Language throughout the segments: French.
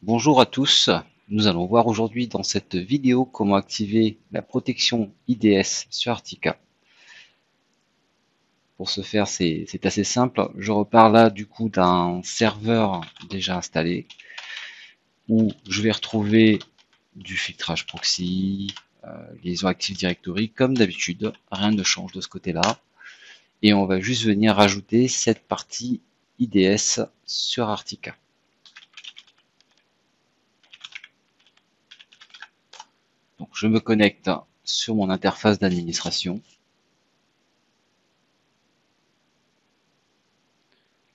Bonjour à tous, nous allons voir aujourd'hui dans cette vidéo comment activer la protection IDS sur Artica. Pour ce faire, c'est assez simple. Je repars là du coup d'un serveur déjà installé où je vais retrouver du filtrage proxy, liaison Active Directory comme d'habitude. Rien ne change de ce côté-là. Et on va juste venir rajouter cette partie IDS sur Artica. Donc je me connecte sur mon interface d'administration.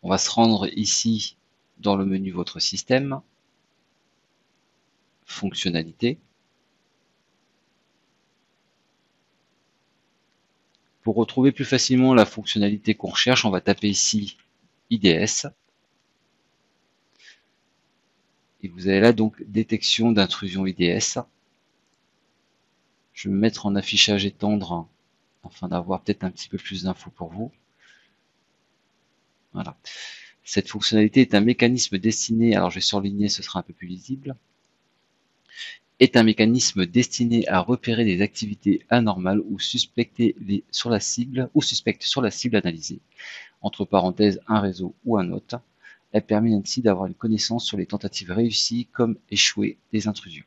On va se rendre ici dans le menu Votre système, Fonctionnalités. Pour retrouver plus facilement la fonctionnalité qu'on recherche, on va taper ici IDS. Et vous avez là donc détection d'intrusion IDS. Je vais me mettre en affichage étendre afin d'avoir peut-être un petit peu plus d'infos pour vous. Voilà. Cette fonctionnalité est un mécanisme destiné, alors je vais surligner, ce sera un peu plus lisible, est un mécanisme destiné à repérer des activités anormales ou suspectées sur la cible analysée, entre parenthèses un réseau ou un autre. Elle permet ainsi d'avoir une connaissance sur les tentatives réussies comme échouées des intrusions.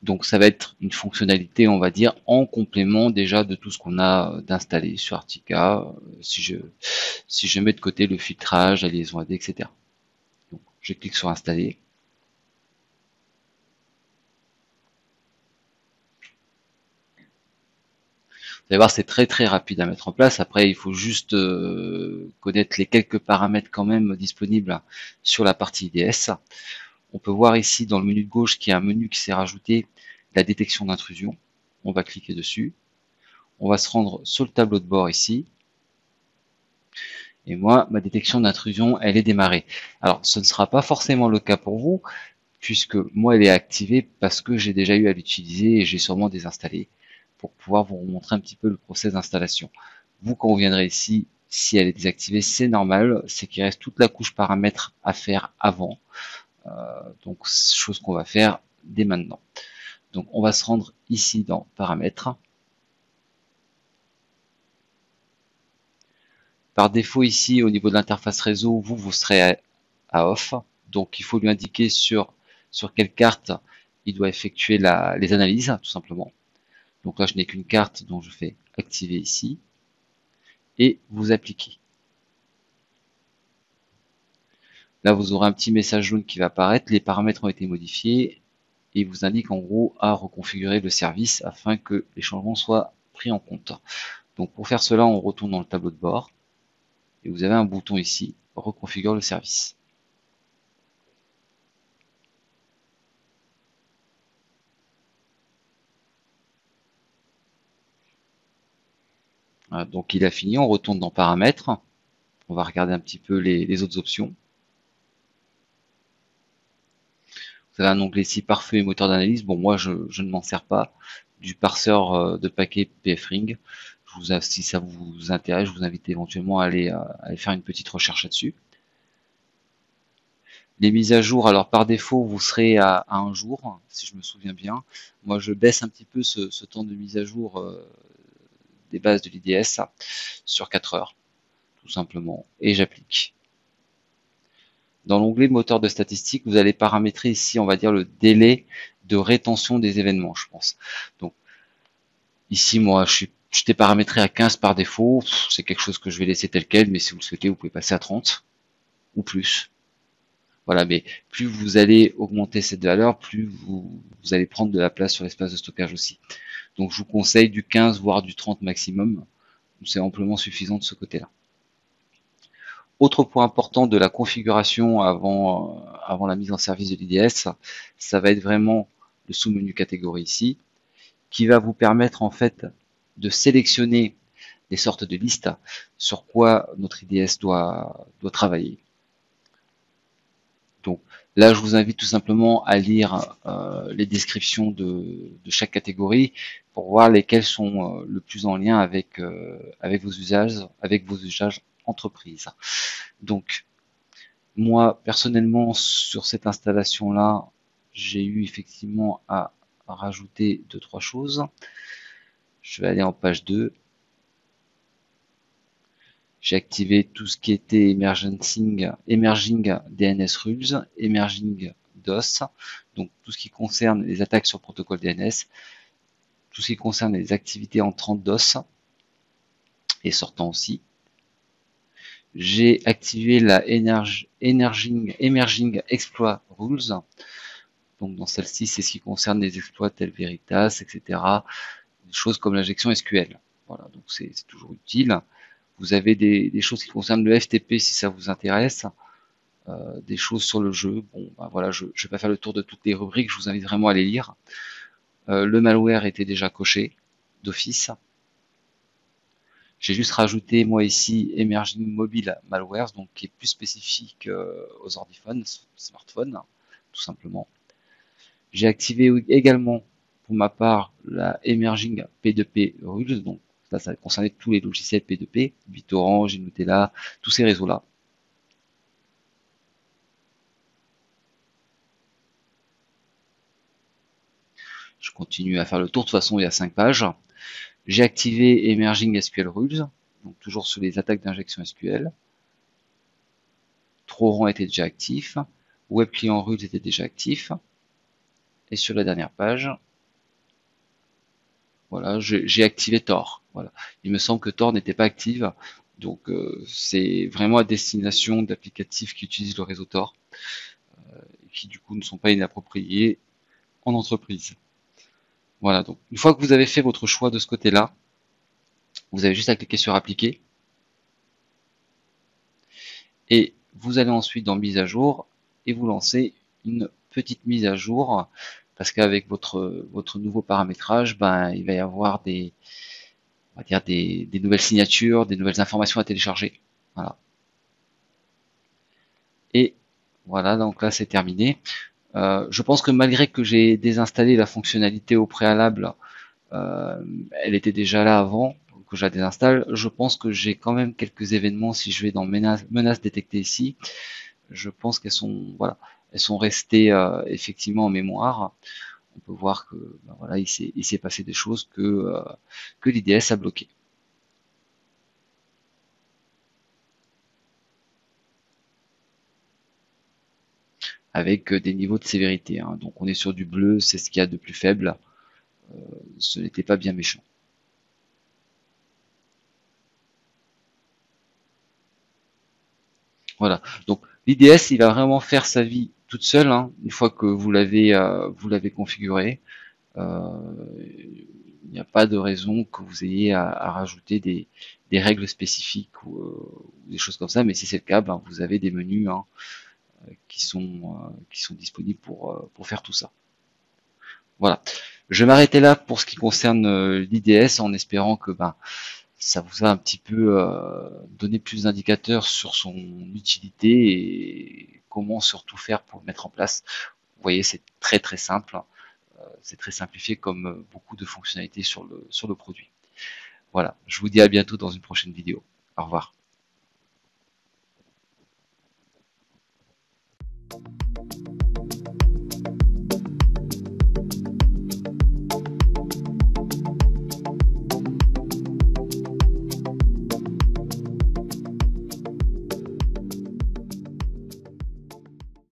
Donc ça va être une fonctionnalité, on va dire, en complément déjà de tout ce qu'on a d'installé sur Artica, si je mets de côté le filtrage, la liaison AD, etc. Donc je clique sur installer. Vous allez voir, c'est très rapide à mettre en place. Après, il faut juste connaître les quelques paramètres quand même disponibles sur la partie IDS. On peut voir ici dans le menu de gauche qu'il y a un menu qui s'est rajouté, la détection d'intrusion. On va cliquer dessus. On va se rendre sur le tableau de bord ici. Et moi, ma détection d'intrusion, elle est démarrée. Alors, ce ne sera pas forcément le cas pour vous, puisque moi, elle est activée parce que j'ai déjà eu à l'utiliser et j'ai sûrement désinstallé pour pouvoir vous montrer un petit peu le process d'installation. Vous, quand vous viendrez ici, si elle est désactivée, c'est normal, c'est qu'il reste toute la couche paramètres à faire avant. Donc, chose qu'on va faire dès maintenant. Donc, on va se rendre ici dans paramètres. Par défaut, ici, au niveau de l'interface réseau, vous serez à off. Donc, il faut lui indiquer sur quelle carte il doit effectuer les analyses, tout simplement. Donc là, je n'ai qu'une carte, donc je fais activer ici et vous appliquez. Là, vous aurez un petit message jaune qui va apparaître. Les paramètres ont été modifiés et il vous indique en gros à reconfigurer le service afin que les changements soient pris en compte. Donc pour faire cela, on retourne dans le tableau de bord et vous avez un bouton ici, reconfigure le service. Voilà, donc il a fini, on retourne dans paramètres. On va regarder un petit peu les autres options. Vous avez un onglet ici, pare-feu et moteur d'analyse. Bon, moi, je ne m'en sers pas. Du parseur de paquets PFRing. Si ça vous intéresse, je vous invite éventuellement à aller faire une petite recherche là-dessus. Les mises à jour, alors par défaut, vous serez à un jour, si je me souviens bien. Moi, je baisse un petit peu ce temps de mise à jour des bases de l'IDS sur 4 heures, tout simplement, et j'applique. Dans l'onglet moteur de statistiques, vous allez paramétrer ici, on va dire, le délai de rétention des événements, je pense. Donc, ici, moi, je t'ai paramétré à 15 par défaut. C'est quelque chose que je vais laisser tel quel, mais si vous le souhaitez, vous pouvez passer à 30 ou plus. Voilà, mais plus vous allez augmenter cette valeur, plus vous allez prendre de la place sur l'espace de stockage aussi. Donc, je vous conseille du 15, voire du 30 maximum. C'est amplement suffisant de ce côté-là. Autre point important de la configuration avant la mise en service de l'IDS, ça va être vraiment le sous-menu catégorie ici, qui va vous permettre en fait de sélectionner des sortes de listes sur quoi notre IDS doit travailler. Donc là, je vous invite tout simplement à lire les descriptions de chaque catégorie pour voir lesquelles sont le plus en lien avec vos usages entreprises. Donc Moi, personnellement, sur cette installation-là, j'ai eu effectivement à rajouter 2-3 choses. Je vais aller en page 2. J'ai activé tout ce qui était Emerging DNS Rules, Emerging DOS, donc tout ce qui concerne les attaques sur le protocole DNS, tout ce qui concerne les activités entrantes DOS et sortant aussi. J'ai activé la Emerging Exploit Rules. Donc dans celle-ci, c'est ce qui concerne les exploits tels Veritas, etc. Des choses comme l'injection SQL. Voilà, donc c'est toujours utile. Vous avez des choses qui concernent le FTP si ça vous intéresse. Des choses sur le jeu. Bon, ben voilà, je ne vais pas faire le tour de toutes les rubriques, je vous invite vraiment à les lire. Le malware était déjà coché d'office. J'ai juste rajouté, moi ici, Emerging Mobile Malwares, donc qui est plus spécifique aux ordiphones, smartphones, tout simplement. J'ai activé également, pour ma part, la Emerging P2P Rules, donc ça concernait tous les logiciels P2P, BitOrange, Nutella, tous ces réseaux-là. Je continue à faire le tour, de toute façon il y a 5 pages. J'ai activé Emerging SQL Rules, donc toujours sur les attaques d'injection SQL. Troran était déjà actif, Web Client Rules était déjà actif. Et sur la dernière page, voilà, j'ai activé Tor. Voilà. Il me semble que Tor n'était pas active, donc c'est vraiment à destination d'applicatifs qui utilisent le réseau Tor, et qui du coup ne sont pas inappropriés en entreprise. Voilà, donc une fois que vous avez fait votre choix de ce côté-là, vous avez juste à cliquer sur appliquer, et vous allez ensuite dans mise à jour, et vous lancez une petite mise à jour, parce qu'avec votre nouveau paramétrage, ben, il va y avoir on va dire des nouvelles signatures, des nouvelles informations à télécharger. Voilà. Et voilà, donc là c'est terminé. Je pense que malgré que j'ai désinstallé la fonctionnalité au préalable, elle était déjà là avant que je la désinstalle. Je pense que j'ai quand même quelques événements. Si je vais dans menaces détectées ici, je pense qu'elles sont, voilà, elles sont restées effectivement en mémoire. On peut voir que ben voilà, il s'est passé des choses que l'IDS a bloqué. Avec des niveaux de sévérité, hein. Donc on est sur du bleu, c'est ce qu'il y a de plus faible. Ce n'était pas bien méchant. Voilà. Donc l'IDS, il va vraiment faire sa vie toute seule, hein, une fois que vous l'avez configuré. Il n'y a pas de raison que vous ayez à rajouter des règles spécifiques ou des choses comme ça. Mais si c'est le cas, ben, vous avez des menus, hein, qui sont disponibles pour faire tout ça. Voilà. Je vais m'arrêter là pour ce qui concerne l'IDS, en espérant que ben, ça vous a un petit peu donné plus d'indicateurs sur son utilité et comment surtout faire pour le mettre en place. Vous voyez, c'est très très simple, c'est très simplifié comme beaucoup de fonctionnalités sur le produit. Voilà, je vous dis à bientôt dans une prochaine vidéo. Au revoir.